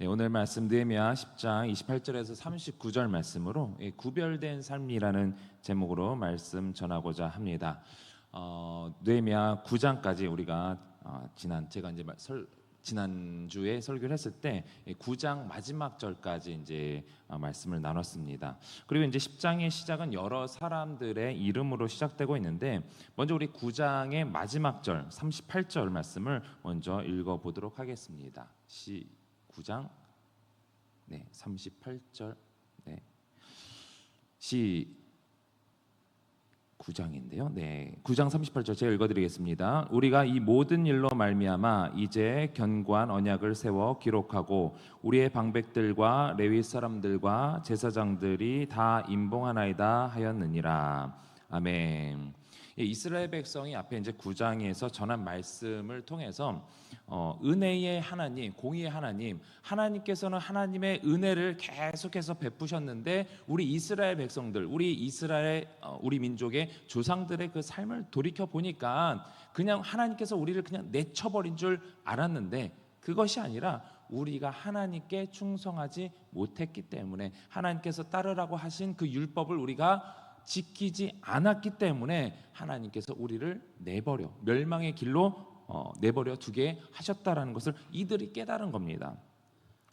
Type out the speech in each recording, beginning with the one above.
네, 오늘 말씀 느헤미야 10장 28절에서 39절 말씀으로 구별된 삶이라는 제목으로 말씀 전하고자 합니다. 느헤미야 9장까지 우리가 지난주에 설교를 했을 때 9장 마지막 절까지 이제 말씀을 나눴습니다. 그리고 이제 10장의 시작은 여러 사람들의 이름으로 시작되고 있는데, 먼저 우리 9장의 마지막 절 38절 말씀을 먼저 읽어 보도록 하겠습니다. 9장 38절 9장인데요. 9장 38절 제가 읽어드리겠습니다. 우리가 이 모든 일로 말미암아 이제 견고한 언약을 세워 기록하고 우리의 방백들과 레위 사람들과 제사장들이 다 임봉하나이다 하였느니라. 아멘. 이스라엘 백성이 앞에 이제 9장에서 전한 말씀을 통해서 은혜의 하나님, 공의의 하나님, 하나님께서는 하나님의 은혜를 계속해서 베푸셨는데 우리 이스라엘 백성들, 우리 민족의 조상들의 그 삶을 돌이켜 보니까 그냥 하나님께서 우리를 그냥 내쳐버린 줄 알았는데, 그것이 아니라 우리가 하나님께 충성하지 못했기 때문에, 하나님께서 따르라고 하신 그 율법을 우리가 지키지 않았기 때문에 하나님께서 우리를 멸망의 길로 내버려 두게 하셨다라는 것을 이들이 깨달은 겁니다.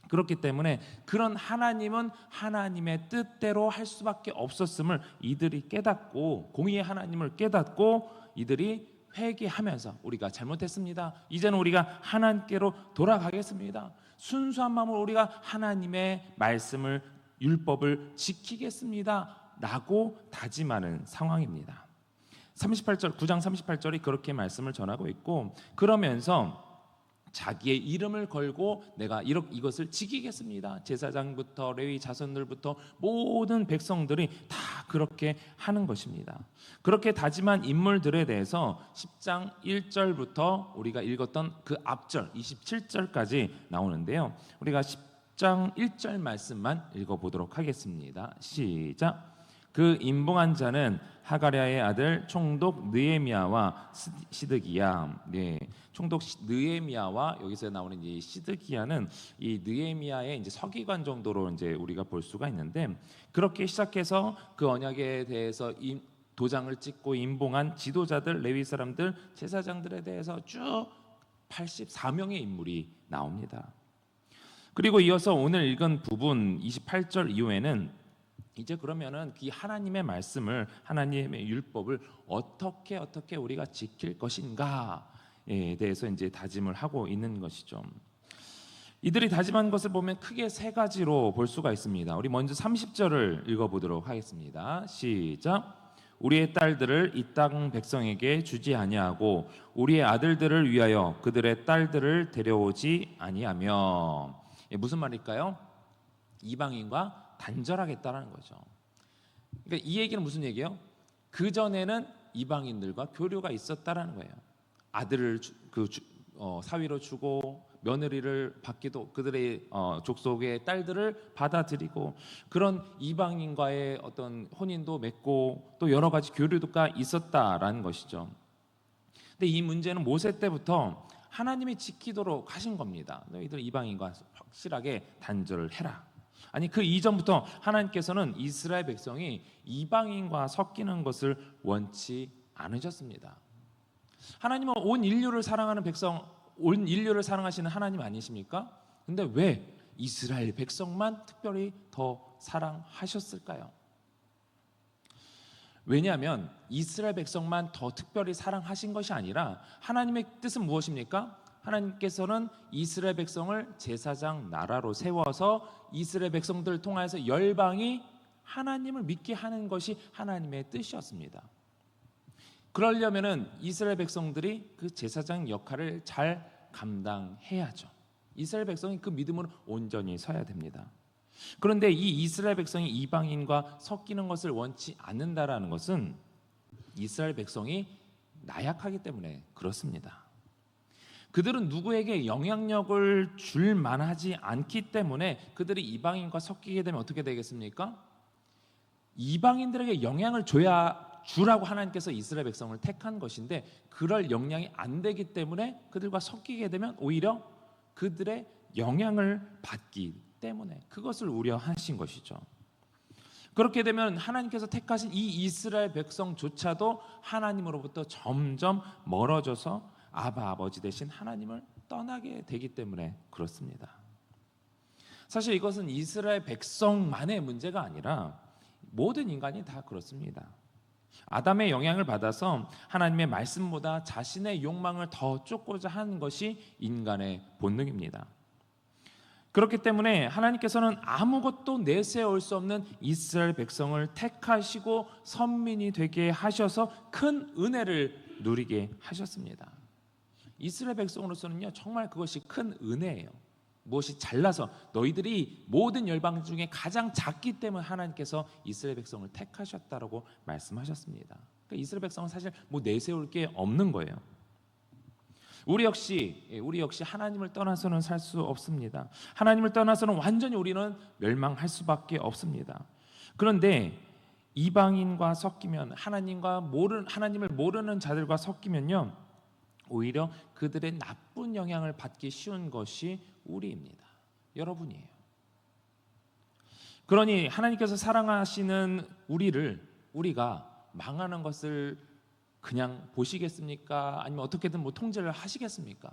그렇기 때문에 그런 하나님은 하나님의 뜻대로 할 수밖에 없었음을 이들이 깨닫고, 공의의 하나님을 깨닫고 이들이 회개하면서 우리가 잘못했습니다, 이제는 우리가 하나님께로 돌아가겠습니다, 순수한 마음으로 우리가 하나님의 말씀을, 율법을 지키겠습니다 라고 다짐하는 상황입니다. 9장 38절이 그렇게 말씀을 전하고 있고, 그러면서 자기의 이름을 걸고 내가 이것을 지키겠습니다, 제사장부터 레위 자손들부터 모든 백성들이 다 그렇게 하는 것입니다. 그렇게 다짐한 인물들에 대해서 10장 1절부터 우리가 읽었던 그 앞절 27절까지 나오는데요, 우리가 10장 1절 말씀만 읽어보도록 하겠습니다. 시작. 그 임봉한 자는 하가랴의 아들 총독 느헤미야와 시드기야. 총독 느헤미야와 여기서 나오는 이 시드기야는 이 느헤미야의 이제 서기관 정도로 이제 우리가 볼 수가 있는데, 그렇게 시작해서 그 언약에 대해서 도장을 찍고 임봉한 지도자들, 레위 사람들, 제사장들에 대해서 쭉 84명의 인물이 나옵니다. 그리고 이어서 오늘 읽은 부분 28절 이후에는 이제 그러면은 이 하나님의 말씀을, 하나님의 율법을 어떻게 우리가 지킬 것인가에 대해서 이제 다짐을 하고 있는 것이죠. 이들이 다짐한 것을 보면 크게 세 가지로 볼 수가 있습니다. 우리 먼저 30절을 읽어보도록 하겠습니다. 시작. 우리의 딸들을 이 땅 백성에게 주지 아니하고 우리의 아들들을 위하여 그들의 딸들을 데려오지 아니하며. 무슨 말일까요? 이방인과 단절하겠다라는 거죠. 그러니까 이 얘기는 무슨 얘기예요? 그 전에는 이방인들과 교류가 있었다라는 거예요. 아들을 사위로 주고 며느리를 받기도, 그들의 족속의 딸들을 받아들이고, 그런 이방인과의 어떤 혼인도 맺고 또 여러 가지 교류가 있었다라는 것이죠. 근데 이 문제는 모세 때부터 하나님이 지키도록 하신 겁니다. 너희들 이방인과 확실하게 단절을 해라. 아니, 그 이전부터 하나님께서는 이스라엘 백성이 이방인과 섞이는 것을 원치 않으셨습니다. 하나님은 온 인류를 사랑하시는 하나님 아니십니까? 근데 왜 이스라엘 백성만 특별히 더 사랑하셨을까요? 왜냐하면 이스라엘 백성만 더 특별히 사랑하신 것이 아니라 하나님의 뜻은 무엇입니까? 하나님께서는 이스라엘 백성을 제사장 나라로 세워서 이스라엘 백성들을 통해서 열방이 하나님을 믿게 하는 것이 하나님의 뜻이었습니다. 그러려면은 이스라엘 백성들이 그 제사장 역할을 잘 감당해야죠. 이스라엘 백성이 그 믿음으로 온전히 서야 됩니다. 그런데 이 이스라엘 백성이 이방인과 섞이는 것을 원치 않는다라는 것은 이스라엘 백성이 나약하기 때문에 그렇습니다. 그들은 누구에게 영향력을 줄 만하지 않기 때문에 그들이 이방인과 섞이게 되면 어떻게 되겠습니까? 이방인들에게 영향을 주라고 하나님께서 이스라엘 백성을 택한 것인데, 그럴 역량이 안 되기 때문에 그들과 섞이게 되면 오히려 그들의 영향을 받기 때문에 그것을 우려하신 것이죠. 그렇게 되면 하나님께서 택하신 이 이스라엘 백성조차도 하나님으로부터 점점 멀어져서 아버지 되신 하나님을 떠나게 되기 때문에 그렇습니다. 사실 이것은 이스라엘 백성만의 문제가 아니라 모든 인간이 다 그렇습니다. 아담의 영향을 받아서 하나님의 말씀보다 자신의 욕망을 더 쫓고자 하는 것이 인간의 본능입니다. 그렇기 때문에 하나님께서는 아무것도 내세울 수 없는 이스라엘 백성을 택하시고 선민이 되게 하셔서 큰 은혜를 누리게 하셨습니다. 이스라엘 백성으로서는요, 정말 그것이 큰 은혜예요. 무엇이 잘나서 너희들이 모든 열방 중에 가장 작기 때문에 하나님께서 이스라엘 백성을 택하셨다라고 말씀하셨습니다. 그러니까 이스라엘 백성은 사실 뭐 내세울 게 없는 거예요. 우리 역시 하나님을 떠나서는 살 수 없습니다. 하나님을 떠나서는 완전히 우리는 멸망할 수밖에 없습니다. 그런데 이방인과 섞이면 하나님을 모르는 자들과 섞이면요, 오히려 그들의 나쁜 영향을 받기 쉬운 것이 우리입니다. 여러분이에요. 그러니 하나님께서 사랑하시는 우리가 망하는 것을 그냥 보시겠습니까? 아니면 어떻게든 통제를 하시겠습니까?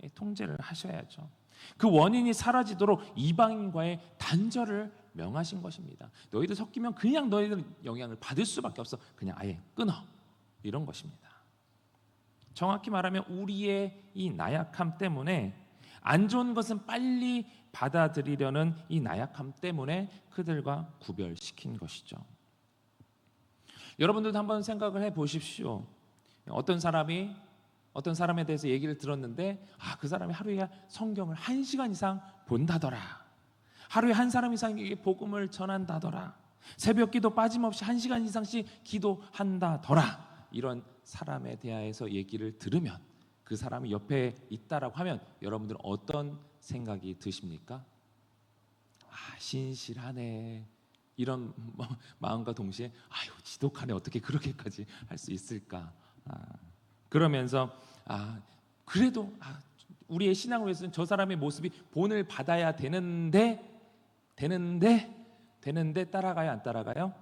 예, 통제를 하셔야죠. 그 원인이 사라지도록 이방인과의 단절을 명하신 것입니다. 너희들 섞이면 그냥 너희들 영향을 받을 수밖에 없어. 그냥 아예 끊어. 이런 것입니다. 정확히 말하면 우리의 이 나약함 때문에, 안 좋은 것은 빨리 받아들이려는 이 나약함 때문에 그들과 구별시킨 것이죠. 여러분들도 한번 생각을 해보십시오. 어떤 사람에 대해서 얘기를 들었는데, 그 사람이 하루에 성경을 1시간 이상 본다더라, 하루에 한 사람 이상에게 복음을 전한다더라, 새벽 기도 빠짐없이 1시간 이상씩 기도한다더라, 이런 사람에 대해서 얘기를 들으면, 그 사람이 옆에 있다라고 하면 여러분들은 어떤 생각이 드십니까? 신실하네, 이런 마음과 동시에 지독하네, 어떻게 그렇게까지 할 수 있을까? 그러면서 그래도 우리의 신앙을 위해서는 저 사람의 모습이 본을 받아야 되는데 따라가요, 안 따라가요?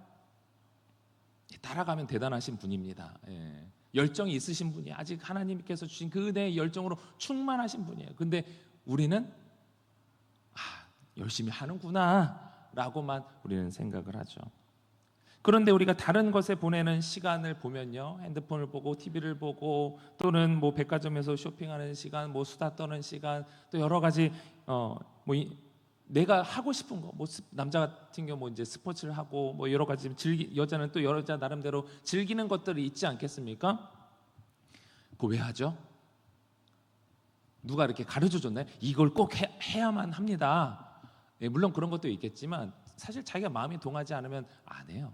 따라가면 대단하신 분입니다. 예. 열정이 있으신 분이에요. 아직 하나님께서 주신 그 은혜의 열정으로 충만하신 분이에요. 근데 우리는 열심히 하는구나 라고만 우리는 생각을 하죠. 그런데 우리가 다른 것에 보내는 시간을 보면요, 핸드폰을 보고 TV를 보고, 또는 백화점에서 쇼핑하는 시간, 수다 떠는 시간, 또 여러 가지 내가 하고 싶은 거, 남자 같은 경우 이제 스포츠를 하고 여러 가지 여자는 또 여자 나름대로 즐기는 것들이 있지 않겠습니까? 그거 왜 하죠? 누가 이렇게 가르쳐 줬나요? 이걸 꼭 해야만 합니다. 물론 그런 것도 있겠지만 사실 자기가 마음이 동하지 않으면 안 해요.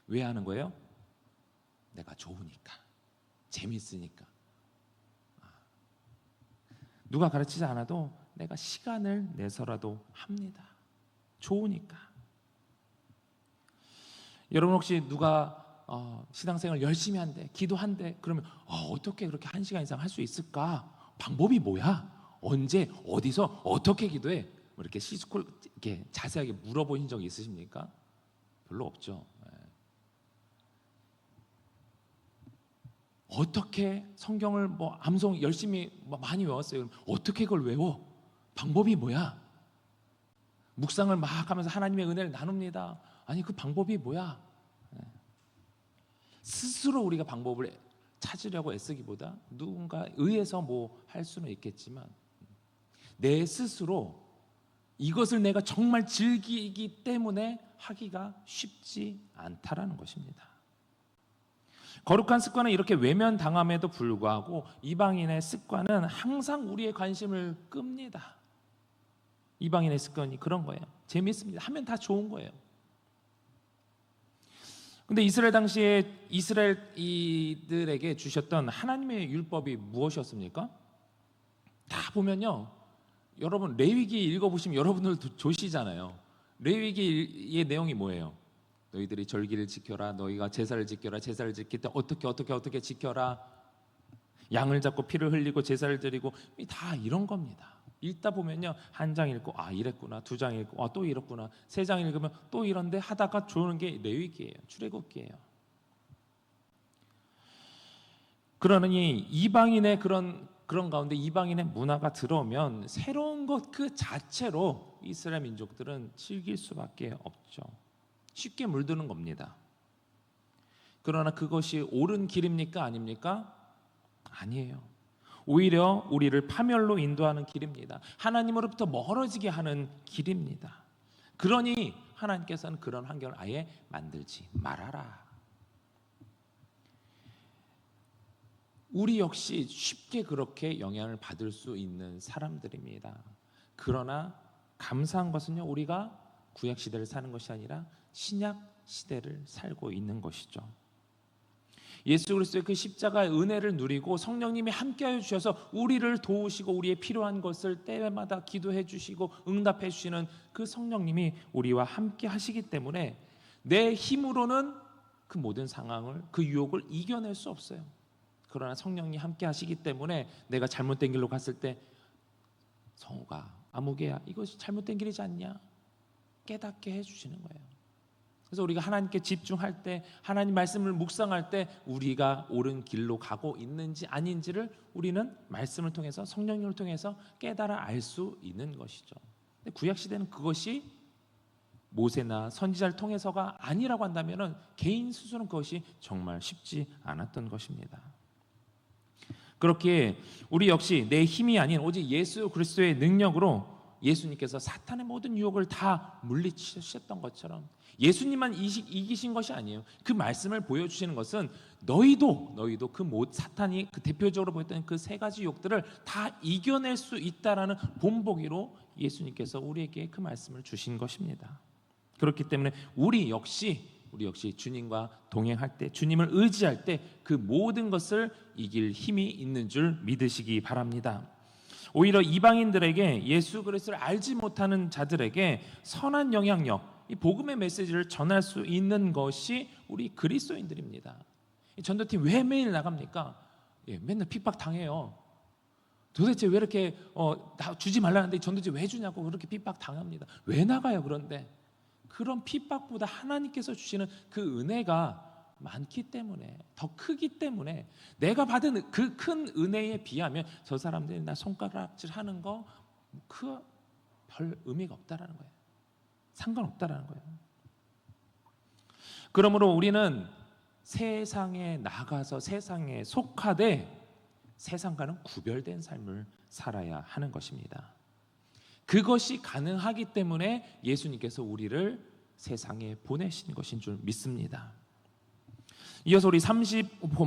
왜 하는 거예요? 내가 좋으니까, 재밌으니까. 누가 가르치지 않아도 내가 시간을 내서라도 합니다. 좋으니까. 여러분 혹시 누가 신앙생활 열심히 한대, 기도한대, 그러면 어떻게 그렇게 1시간 이상 할 수 있을까? 방법이 뭐야? 언제, 어디서, 어떻게 기도해? 이렇게 이렇게 자세하게 물어보신 적이 있으십니까? 별로 없죠. 어떻게 성경을 암송 열심히 많이 외웠어요. 그럼 어떻게 그걸 외워? 방법이 뭐야? 묵상을 막 하면서 하나님의 은혜를 나눕니다. 아니, 그 방법이 뭐야? 스스로 우리가 방법을 찾으려고 애쓰기보다 누군가 의해서 할 수는 있겠지만, 내 스스로 이것을 내가 정말 즐기기 때문에 하기가 쉽지 않다라는 것입니다. 거룩한 습관은 이렇게 외면당함에도 불구하고 이방인의 습관은 항상 우리의 관심을 끕니다. 이방인의 습관이 그런 거예요. 재밌습니다. 하면 다 좋은 거예요. 근데 이스라엘 당시에 이스라엘이들에게 주셨던 하나님의 율법이 무엇이었습니까? 다 보면요, 여러분 레위기 읽어보시면 여러분들도 조시잖아요. 레위기의 내용이 뭐예요? 너희들이 절기를 지켜라, 너희가 제사를 지켜라, 제사를 지킬 때 어떻게 지켜라, 양을 잡고 피를 흘리고 제사를 드리고, 다 이런 겁니다. 읽다 보면요, 한 장 읽고 이랬구나, 두 장 읽고 또 이렇구나, 세 장 읽으면 또 이런데 하다가 좋은 게 레위기예요, 출애굽기예요. 그러니 이방인의 그런 가운데 이방인의 문화가 들어오면 새로운 것 그 자체로 이스라엘 민족들은 즐길 수밖에 없죠. 쉽게 물드는 겁니다. 그러나 그것이 옳은 길입니까? 아닙니까? 아니에요. 오히려 우리를 파멸로 인도하는 길입니다. 하나님으로부터 멀어지게 하는 길입니다. 그러니 하나님께서는 그런 환경을 아예 만들지 말아라. 우리 역시 쉽게 그렇게 영향을 받을 수 있는 사람들입니다. 그러나 감사한 것은요, 우리가 구약 시대를 사는 것이 아니라 신약 시대를 살고 있는 것이죠. 예수 그리스도의 그 십자가의 은혜를 누리고 성령님이 함께하여 주셔서 우리를 도우시고 우리의 필요한 것을 때마다 기도해 주시고 응답해 주시는 그 성령님이 우리와 함께 하시기 때문에 내 힘으로는 그 모든 상황을, 그 유혹을 이겨낼 수 없어요. 그러나 성령님이 함께 하시기 때문에 내가 잘못된 길로 갔을 때 성우가, 아무개야, 이것이 잘못된 길이지 않냐? 깨닫게 해주시는 거예요. 그래서 우리가 하나님께 집중할 때, 하나님 말씀을 묵상할 때 우리가 옳은 길로 가고 있는지 아닌지를 우리는 말씀을 통해서, 성령님을 통해서 깨달아 알 수 있는 것이죠. 근데 구약 시대는 그것이 모세나 선지자를 통해서가 아니라고 한다면 개인 스스로는 그것이 정말 쉽지 않았던 것입니다. 그렇게 우리 역시 내 힘이 아닌 오직 예수 그리스도의 능력으로 예수님께서 사탄의 모든 유혹을 다 물리치셨던 것처럼 예수님만 이기신 것이 아니에요. 그 말씀을 보여주시는 것은 너희도 그 사탄이 그 대표적으로 보였던 그 세 가지 유혹들을 다 이겨낼 수 있다라는 본보기로 예수님께서 우리에게 그 말씀을 주신 것입니다. 그렇기 때문에 우리 역시 주님과 동행할 때, 주님을 의지할 때 그 모든 것을 이길 힘이 있는 줄 믿으시기 바랍니다. 오히려 이방인들에게, 예수 그리스도를 알지 못하는 자들에게 선한 영향력, 이 복음의 메시지를 전할 수 있는 것이 우리 그리스도인들입니다. 전도팀 왜 매일 나갑니까? 맨날 핍박 당해요. 도대체 왜 이렇게 주지 말라는데 전도지 왜 주냐고 그렇게 핍박 당합니다. 왜 나가요? 그런데 그런 핍박보다 하나님께서 주시는 그 은혜가 많기 때문에, 더 크기 때문에, 내가 받은 그 큰 은혜에 비하면 저 사람들이 나 손가락질 하는 거 그 별 의미가 없다라는 거예요. 상관없다라는 거예요. 그러므로 우리는 세상에 나가서 세상에 속하되 세상과는 구별된 삶을 살아야 하는 것입니다. 그것이 가능하기 때문에 예수님께서 우리를 세상에 보내신 것인 줄 믿습니다. 이어서 우리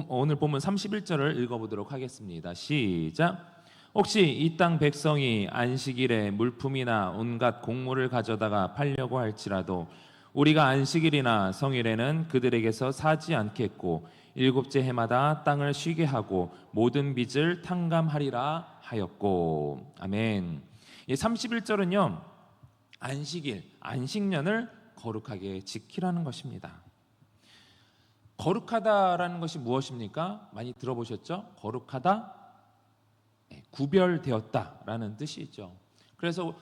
오늘 본문 31절을 읽어보도록 하겠습니다. 시작. 혹시 이 땅 백성이 안식일에 물품이나 온갖 곡물을 가져다가 팔려고 할지라도 우리가 안식일이나 성일에는 그들에게서 사지 않겠고 일곱째 해마다 땅을 쉬게 하고 모든 빚을 탕감하리라 하였고. 아멘. 31절은요, 안식일, 안식년을 거룩하게 지키라는 것입니다. 거룩하다라는 것이 무엇입니까? 많이 들어보셨죠? 거룩하다, 구별되었다라는 뜻이죠. 그래서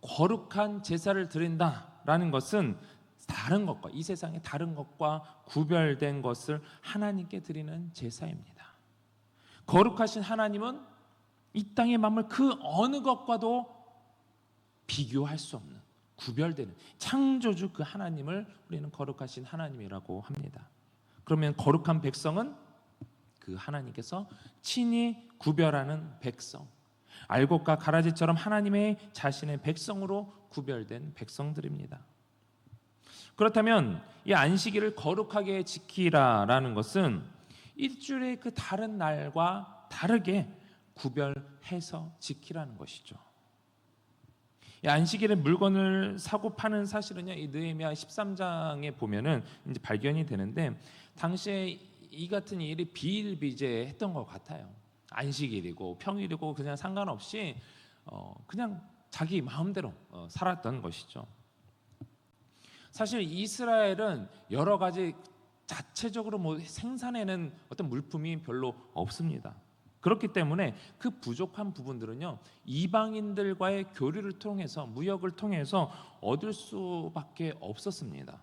거룩한 제사를 드린다라는 것은 다른 것과, 이 세상의 다른 것과 구별된 것을 하나님께 드리는 제사입니다. 거룩하신 하나님은 이 땅의 만물 그 어느 것과도 비교할 수 없는, 구별되는 창조주 그 하나님을 우리는 거룩하신 하나님이라고 합니다. 그러면 거룩한 백성은 그 하나님께서 친히 구별하는 백성, 알곡과 가라지처럼 하나님의 자신의 백성으로 구별된 백성들입니다. 그렇다면 이 안식일을 거룩하게 지키라라는 것은 일주일의 그 다른 날과 다르게 구별해서 지키라는 것이죠. 이 안식일에 물건을 사고 파는 사실은요, 이 느헤미야 13장에 보면은 이제 발견이 되는데, 당시에 이 같은 일이 비일비재했던 것 같아요. 안식일이고 평일이고 그냥 상관없이 그냥 자기 마음대로 살았던 것이죠. 사실 이스라엘은 여러 가지 자체적으로 생산해낸 어떤 물품이 별로 없습니다. 그렇기 때문에 그 부족한 부분들은요, 이방인들과의 교류를 통해서, 무역을 통해서 얻을 수밖에 없었습니다.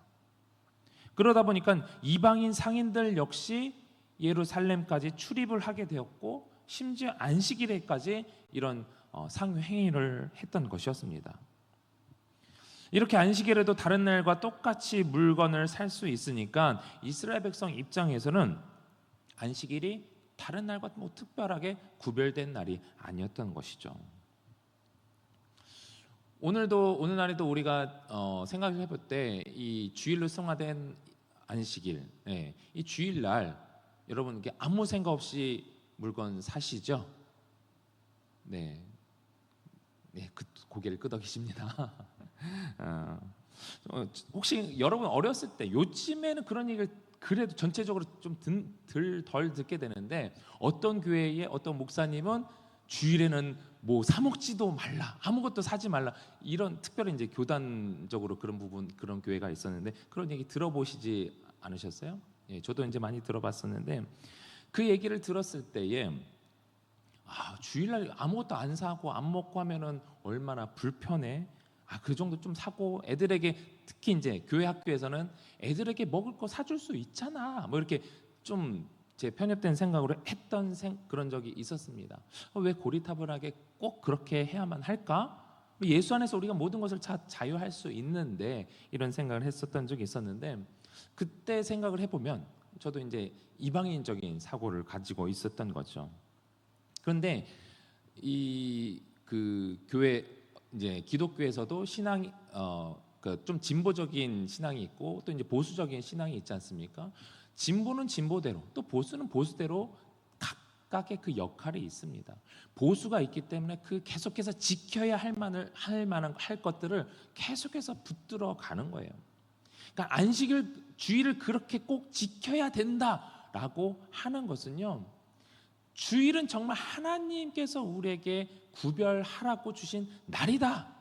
그러다 보니까 이방인 상인들 역시 예루살렘까지 출입을 하게 되었고, 심지어 안식일에까지 이런 상회 행위를 했던 것이었습니다. 이렇게 안식일에도 다른 날과 똑같이 물건을 살 수 있으니까 이스라엘 백성 입장에서는 안식일이 다른 날과 뭐 특별하게 구별된 날이 아니었던 것이죠. 오늘날에도 우리가 생각을 해볼 때 이 주일로 승화된 안식일, 이 주일날 여러분 이렇게 아무 생각 없이 물건 사시죠? 네, 그 고개를 끄덕이십니다. 혹시 여러분 어렸을 때, 요즘에는 그런 얘기를 그래도 전체적으로 좀 덜 듣게 되는데, 어떤 교회의 어떤 목사님은 주일에는 뭐 사 먹지도 말라, 아무것도 사지 말라, 이런 특별히 이제 교단적으로 그런 부분, 그런 교회가 있었는데, 그런 얘기 들어보시지 않으셨어요? 예, 저도 이제 많이 들어봤었는데, 그 얘기를 들었을 때에 주일날 아무것도 안 사고 안 먹고 하면은 얼마나 불편해. 그 정도 좀 사고, 애들에게, 특히 이제 교회 학교에서는 애들에게 먹을 거 사줄 수 있잖아, 뭐 이렇게 좀 제 편협된 생각으로 했던 그런 적이 있었습니다. 왜 고리타분하게 꼭 그렇게 해야만 할까? 예수 안에서 우리가 모든 것을 자유할 수 있는데, 이런 생각을 했었던 적이 있었는데, 그때 생각을 해보면 저도 이제 이방인적인 사고를 가지고 있었던 거죠. 그런데 그 교회, 이제 기독교에서도 신앙이 좀 진보적인 신앙이 있고, 또 이제 보수적인 신앙이 있지 않습니까? 진보는 진보대로, 또 보수는 보수대로 각각의 그 역할이 있습니다. 보수가 있기 때문에 그 계속해서 지켜야 할 것들을 계속해서 붙들어 가는 거예요. 그러니까 주일을 그렇게 꼭 지켜야 된다라고 하는 것은요, 주일은 정말 하나님께서 우리에게 구별하라고 주신 날이다,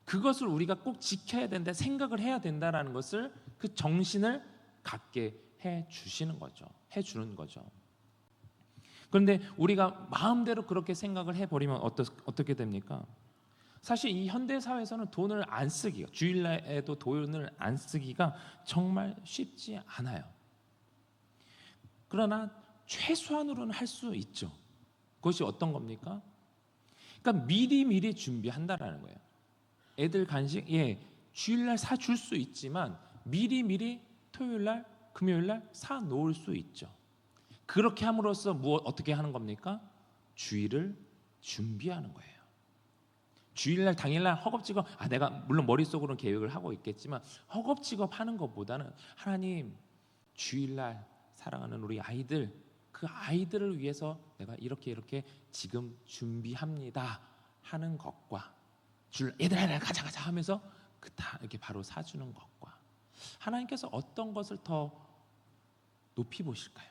그것을 우리가 꼭 지켜야 된다, 생각을 해야 된다라는 것을, 그 정신을 갖게 해 주시는 거죠. 해 주는 거죠. 그런데 우리가 마음대로 그렇게 생각을 해버리면 어떻게 됩니까? 사실 이 현대 사회에서는 돈을 안 쓰기가, 주일날에도 돈을 안 쓰기가 정말 쉽지 않아요. 그러나 최소한으로는 할 수 있죠. 그것이 어떤 겁니까? 그러니까 미리 준비한다라는 거예요. 애들 간식, 주일날 사줄 수 있지만 미리 토요일날, 금요일날 사 놓을 수 있죠. 그렇게 함으로써 어떻게 하는 겁니까? 주일을 준비하는 거예요. 주일날 당일날 허겁지겁, 내가 물론 머릿속으로는 계획을 하고 있겠지만 허겁지겁 하는 것보다는, 하나님, 주일날 사랑하는 우리 아이들, 그 아이들을 위해서 내가 이렇게 지금 준비합니다 하는 것과, 얘들아 가자 하면서 다 이렇게 바로 사주는 것과, 하나님께서 어떤 것을 더 높이 보실까요?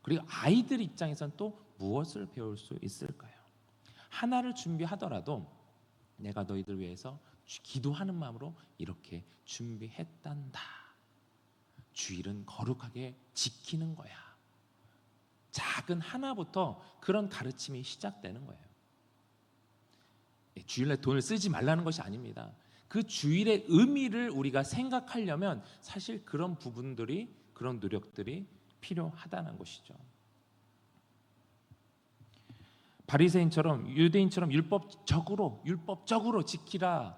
그리고 아이들 입장에서는 또 무엇을 배울 수 있을까요? 하나를 준비하더라도 내가 너희들 위해서 기도하는 마음으로 이렇게 준비했단다. 주일은 거룩하게 지키는 거야. 작은 하나부터 그런 가르침이 시작되는 거예요. 주일날 돈을 쓰지 말라는 것이 아닙니다. 그 주일의 의미를 우리가 생각하려면 사실 그런 부분들이, 그런 노력들이 필요하다는 것이죠. 바리새인처럼, 유대인처럼 율법적으로 지키라,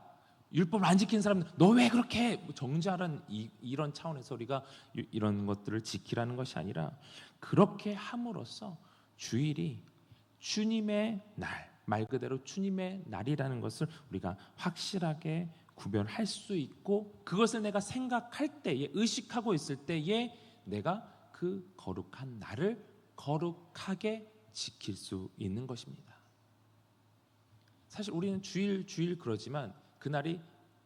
율법을 안 지키는 사람들 너 왜 그렇게 정죄하라는 이런 차원에서 우리가 이런 것들을 지키라는 것이 아니라, 그렇게 함으로써 주일이 주님의 날, 말 그대로 주님의 날이라는 것을 우리가 확실하게 구별할 수 있고, 그것을 내가 생각할 때에, 의식하고 있을 때에 내가 그 거룩한 날을 거룩하게 지킬 수 있는 것입니다. 사실 우리는 주일 그러지만 그날이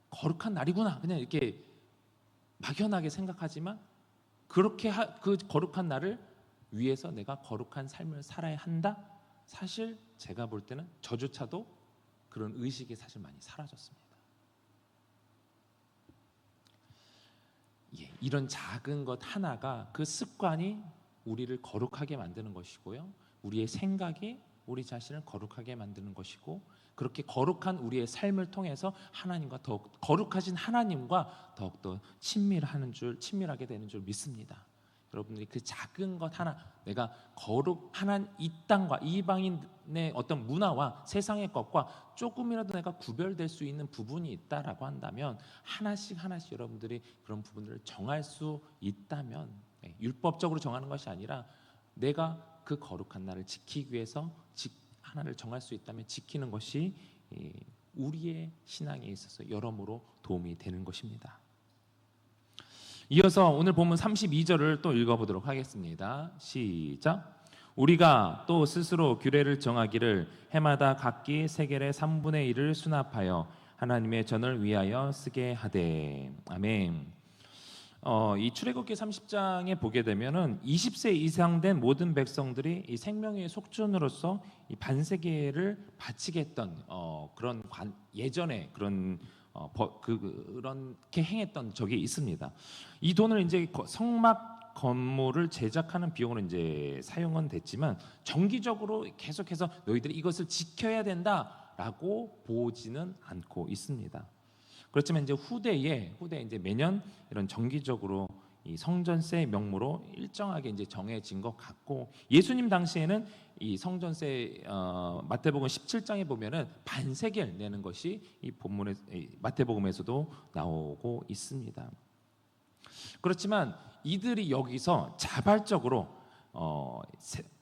거룩한 날이구나 그냥 이렇게 막연하게 생각하지만, 그렇게 그 거룩한 날을 위해서 내가 거룩한 삶을 살아야 한다? 사실 제가 볼 때는 저조차도 그런 의식이 사실 많이 사라졌습니다. 이런 작은 것 하나가, 그 습관이 우리를 거룩하게 만드는 것이고요, 우리의 생각이 우리 자신을 거룩하게 만드는 것이고, 그렇게 거룩한 우리의 삶을 통해서 하나님과 더욱 거룩하신 하나님과 더욱더 친밀하게 되는 줄 믿습니다. 여러분들이 그 작은 것 하나, 내가 거룩한 이 땅과 이방인의 어떤 문화와 세상의 것과 조금이라도 내가 구별될 수 있는 부분이 있다라고 한다면, 하나씩 여러분들이 그런 부분들을 정할 수 있다면, 율법적으로 정하는 것이 아니라 내가 그 거룩한 날을 지키기 위해서 하나를 정할 수 있다면 지키는 것이 우리의 신앙에 있어서 여러모로 도움이 되는 것입니다. 이어서 오늘 본문 32절을 또 읽어보도록 하겠습니다. 시작. 우리가 또 스스로 규례를 정하기를 해마다 각기 세겔의 3분의 1을 수납하여 하나님의 전을 위하여 쓰게 하되. 아멘. 이 출애굽기 30장에 보게 되면은 20세 이상 된 모든 백성들이 이 생명의 속전으로서 이 반세계를 바치게 했던 그런 예전에 그렇게 행했던 적이 있습니다. 이 돈을 이제 성막 건물을 제작하는 비용으로 이제 사용은 됐지만, 정기적으로 계속해서 너희들이 이것을 지켜야 된다라고 보지는 않고 있습니다. 그렇지만 이제 후대에 이제 매년 이런 정기적으로 이 성전세 명목으로 일정하게 이제 정해진 것 같고, 예수님 당시에는 이 성전세 마태복음 17장에 보면은 반세겔 내는 것이 이 본문에 마태복음에서도 나오고 있습니다. 그렇지만 이들이 여기서 자발적으로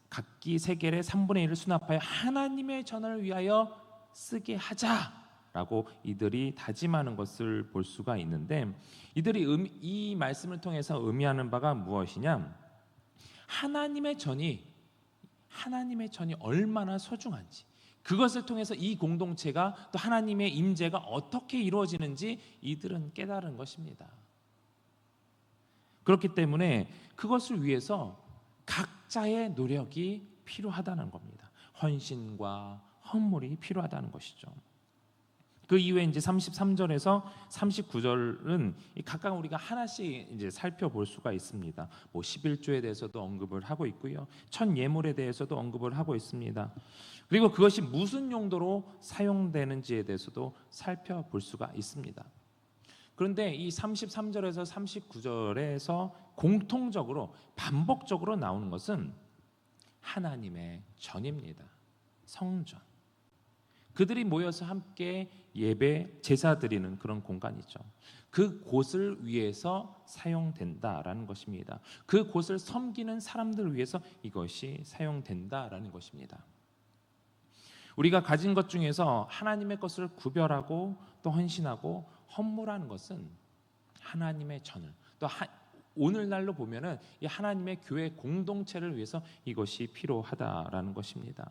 각기 세겔의 3분의 1을 수납하여 하나님의 전을 위하여 쓰게 하자라고 이들이 다짐하는 것을 볼 수가 있는데, 이들이 이 말씀을 통해서 의미하는 바가 무엇이냐? 하나님의 전이 얼마나 소중한지, 그것을 통해서 이 공동체가 또 하나님의 임재가 어떻게 이루어지는지 이들은 깨달은 것입니다. 그렇기 때문에 그것을 위해서 각자의 노력이 필요하다는 겁니다. 헌신과 헌물이 필요하다는 것이죠. 그 이후에 이제 33절에서 39절은 각각 우리가 하나씩 이제 살펴볼 수가 있습니다. 11조에 대해서도 언급을 하고 있고요. 첫 예물에 대해서도 언급을 하고 있습니다. 그리고 그것이 무슨 용도로 사용되는지에 대해서도 살펴볼 수가 있습니다. 그런데 이 33절에서 39절에서 공통적으로 반복적으로 나오는 것은 하나님의 전입니다. 성전. 그들이 모여서 함께 예배, 제사 드리는 그런 공간이죠. 그 곳을 위해서 사용된다라는 것입니다. 그 곳을 섬기는 사람들을 위해서 이것이 사용된다라는 것입니다. 우리가 가진 것 중에서 하나님의 것을 구별하고 또 헌신하고 헌물하는 것은 하나님의 전을, 또 오늘날로 보면은 이 하나님의 교회 공동체를 위해서 이것이 필요하다라는 것입니다.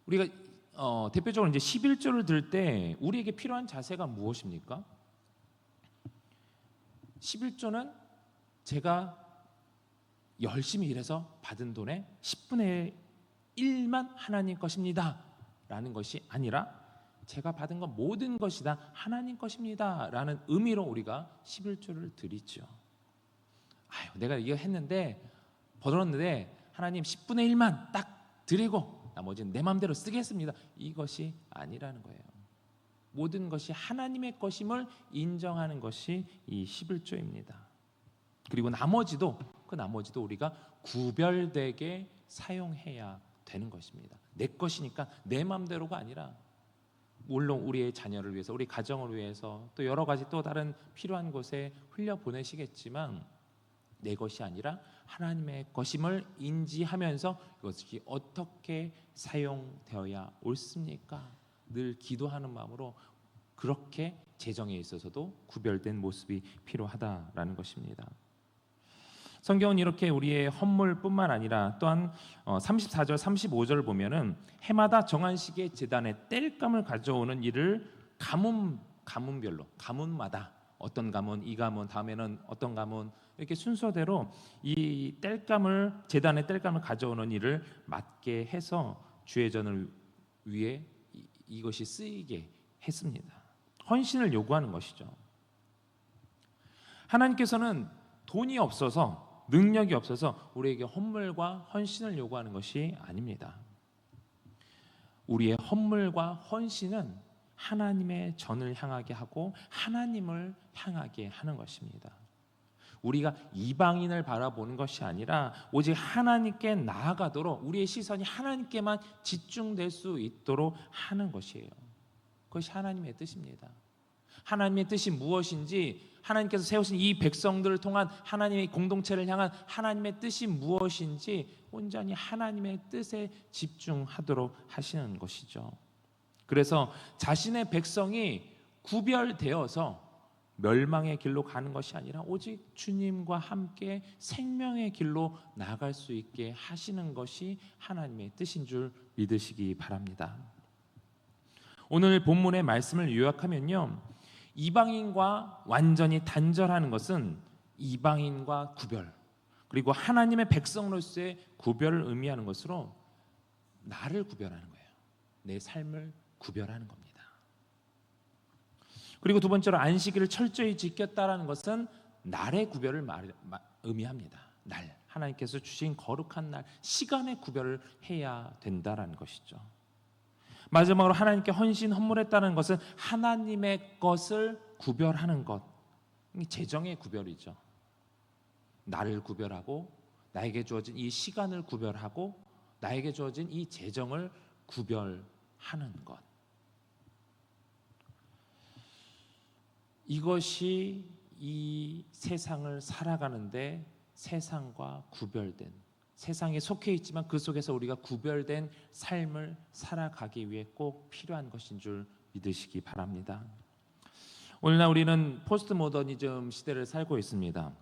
우리가 대표적으로 이제 11조를 들 때 우리에게 필요한 자세가 무엇입니까? 11조는 제가 열심히 일해서 받은 돈의 10분의 1만 하나님 것입니다 라는 것이 아니라, 제가 받은 것 모든 것이 다 하나님 것입니다 라는 의미로 우리가 11조를 드리죠. 내가 이거 했는데 벌었는데 하나님 10분의 1만 딱 드리고 나머지는 내 마음대로 쓰겠습니다, 이것이 아니라는 거예요. 모든 것이 하나님의 것임을 인정하는 것이 이 11조입니다. 그리고 그 나머지도 우리가 구별되게 사용해야 되는 것입니다. 내 것이니까 내 마음대로가 아니라, 물론 우리의 자녀를 위해서, 우리 가정을 위해서, 또 여러 가지 또 다른 필요한 곳에 흘려보내시겠지만 내 것이 아니라 하나님의 것임을 인지하면서 이것이 어떻게 사용되어야 옳습니까? 늘 기도하는 마음으로 그렇게 재정에 있어서도 구별된 모습이 필요하다라는 것입니다. 성경은 이렇게 우리의 헌물뿐만 아니라 또한 34절, 35절을 보면은 해마다 정한 시기에 제단에 땔감을 가져오는 일을 가문별로, 가문마다 어떤 가문, 이 가문, 다음에는 어떤 가문, 이렇게 순서대로 이 제단에 땔감을 가져오는 일을 맡게 해서 주의 전을 위해 이것이 쓰이게 했습니다. 헌신을 요구하는 것이죠. 하나님께서는 돈이 없어서 능력이 없어서 우리에게 헌물과 헌신을 요구하는 것이 아닙니다. 우리의 헌물과 헌신은 하나님의 전을 향하게 하고 하나님을 향하게 하는 것입니다. 우리가 이방인을 바라보는 것이 아니라 오직 하나님께 나아가도록 우리의 시선이 하나님께만 집중될 수 있도록 하는 것이에요. 그것이 하나님의 뜻입니다. 하나님의 뜻이 무엇인지, 하나님께서 세우신 이 백성들을 통한 하나님의 공동체를 향한 하나님의 뜻이 무엇인지 온전히 하나님의 뜻에 집중하도록 하시는 것이죠. 그래서 자신의 백성이 구별되어서 멸망의 길로 가는 것이 아니라 오직 주님과 함께 생명의 길로 나아갈 수 있게 하시는 것이 하나님의 뜻인 줄 믿으시기 바랍니다. 오늘 본문의 말씀을 요약하면요, 이방인과 완전히 단절하는 것은 이방인과 구별, 그리고 하나님의 백성으로서의 구별을 의미하는 것으로 나를 구별하는 거예요. 내 삶을 구별하는 겁니다. 그리고 두 번째로 안식일을 철저히 지켰다라는 것은 날의 구별을 의미합니다. 날, 하나님께서 주신 거룩한 날, 시간의 구별을 해야 된다라는 것이죠. 마지막으로 하나님께 헌신 헌물했다는 것은 하나님의 것을 구별하는 것, 재정의 구별이죠. 나를 구별하고 나에게 주어진 이 시간을 구별하고 나에게 주어진 이 재정을 구별하는 것, 이것이 이 세상을 살아가는데 세상과 구별된, 세상에 속해 있지만 그 속에서 우리가 구별된 삶을 살아가기 위해 꼭 필요한 것인 줄 믿으시기 바랍니다. 오늘날 우리는 포스트 모더니즘 시대를 살고 있습니다.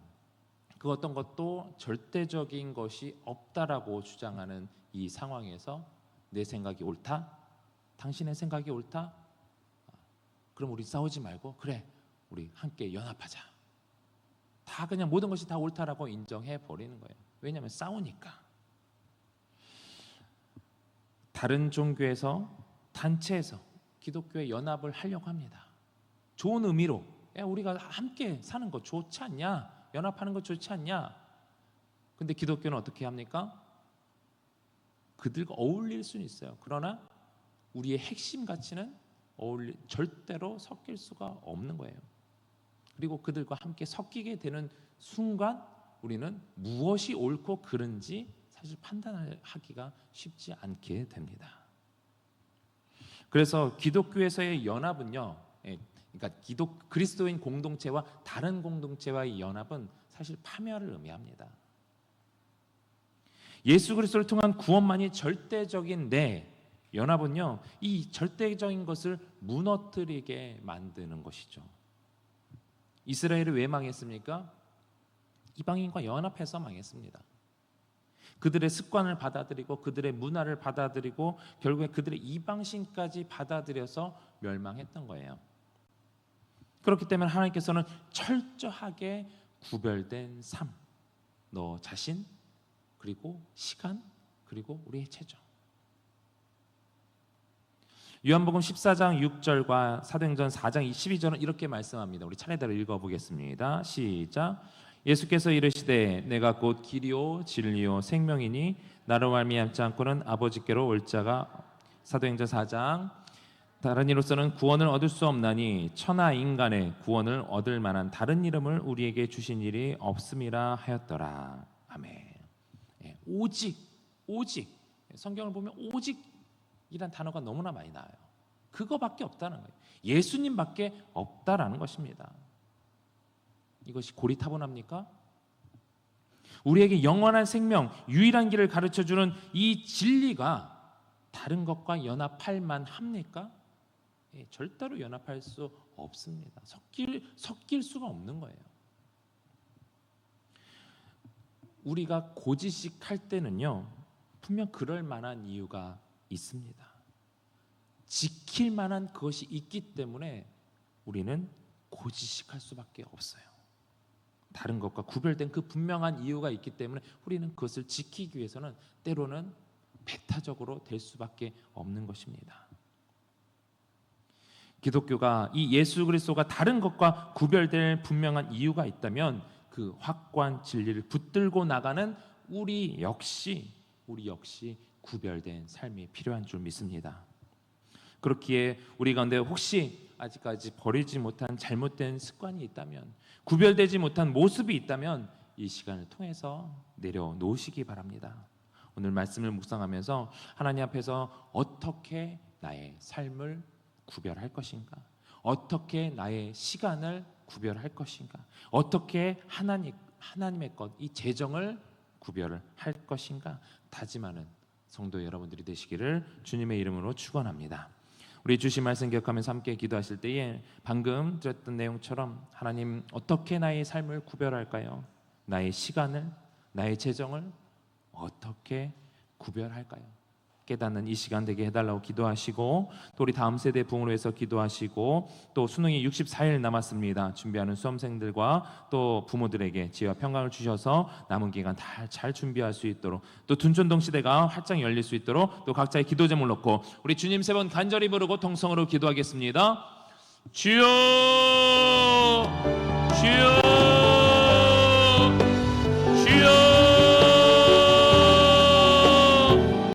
그 어떤 것도 절대적인 것이 없다라고 주장하는 이 상황에서 내 생각이 옳다? 당신의 생각이 옳다? 그럼 우리 싸우지 말고 그래, 우리 함께 연합하자. 다 그냥 모든 것이 다 옳다라고 인정해 버리는 거예요. 왜냐하면 싸우니까. 다른 종교에서, 단체에서 기독교의 연합을 하려고 합니다. 좋은 의미로, 야, 우리가 함께 사는 거 좋지 않냐? 연합하는 거 좋지 않냐? 근데 기독교는 어떻게 합니까? 그들과 어울릴 수는 있어요. 그러나 우리의 핵심 가치는 절대로 섞일 수가 없는 거예요. 그리고 그들과 함께 섞이게 되는 순간 우리는 무엇이 옳고 그른지 사실 판단하기가 쉽지 않게 됩니다. 그래서 기독교에서의 연합은요, 그러니까 그리스도인 공동체와 다른 공동체와의 연합은 사실 파멸을 의미합니다. 예수 그리스도를 통한 구원만이 절대적인데 연합은요, 이 절대적인 것을 무너뜨리게 만드는 것이죠. 이스라엘이 왜 망했습니까? 이방인과 연합해서 망했습니다. 그들의 습관을 받아들이고 그들의 문화를 받아들이고 결국에 그들의 이방신까지 받아들여서 멸망했던 거예요. 그렇기 때문에 하나님께서는 철저하게 구별된 삶, 너 자신, 그리고 시간, 그리고 우리의 체정. 요한복음 14장 6절과 사도행전 4장 22절은 이렇게 말씀합니다. 우리 차례대로 읽어보겠습니다. 시작. 예수께서 이르시되 내가 곧 길이요 진리요 생명이니 나로 말미암지 않고는 아버지께로 올 자가, 사도행전 4장, 다른 이로서는 구원을 얻을 수 없나니 천하 인간의 구원을 얻을 만한 다른 이름을 우리에게 주신 일이 없음이라 하였더라. 아멘. 오직 성경을 보면 오직이란 단어가 너무나 많이 나와요. 그거밖에 없다는 거예요. 예수님밖에 없다라는 것입니다. 이것이 고리타분합니까? 우리에게 영원한 생명, 유일한 길을 가르쳐주는 이 진리가 다른 것과 연합할 만합니까? 절대로 연합할 수 없습니다. 섞일 수가 없는 거예요. 우리가 고지식할 때는요, 분명 그럴 만한 이유가 있습니다. 지킬 만한 그것이 있기 때문에 우리는 고지식할 수밖에 없어요. 다른 것과 구별된 그 분명한 이유가 있기 때문에 우리는 그것을 지키기 위해서는 때로는 배타적으로 될 수밖에 없는 것입니다. 기독교가 이 예수 그리스도가 다른 것과 구별될 분명한 이유가 있다면 그 확고한 진리를 붙들고 나가는 우리 역시 구별된 삶이 필요한 줄 믿습니다. 그렇기에 우리 가운데 혹시 아직까지 버리지 못한 잘못된 습관이 있다면, 구별되지 못한 모습이 있다면 이 시간을 통해서 내려놓으시기 바랍니다. 오늘 말씀을 묵상하면서 하나님 앞에서 어떻게 나의 삶을 구별할 것인가, 어떻게 나의 시간을 구별할 것인가, 어떻게 하나님의 것, 이 재정을 구별을 할 것인가 다짐하는 성도 여러분들이 되시기를 주님의 이름으로 축원합니다. 우리 주신 말씀 기억하면서 함께 기도하실 때에 방금 들었던 내용처럼 하나님 어떻게 나의 삶을 구별할까요? 나의 시간을, 나의 재정을 어떻게 구별할까요? 깨닫는 이 시간 되게 해달라고 기도하시고, 또 우리 다음 세대 부흥을 위해서 기도하시고, 또 수능이 64일 남았습니다. 준비하는 수험생들과 또 부모들에게 지혜와 평강을 주셔서 남은 기간 다 잘 준비할 수 있도록, 또 둔촌동 시대가 활짝 열릴 수 있도록 또 각자의 기도 제목을 놓고 우리 주님 세 번 간절히 부르고 통성으로 기도하겠습니다. 주여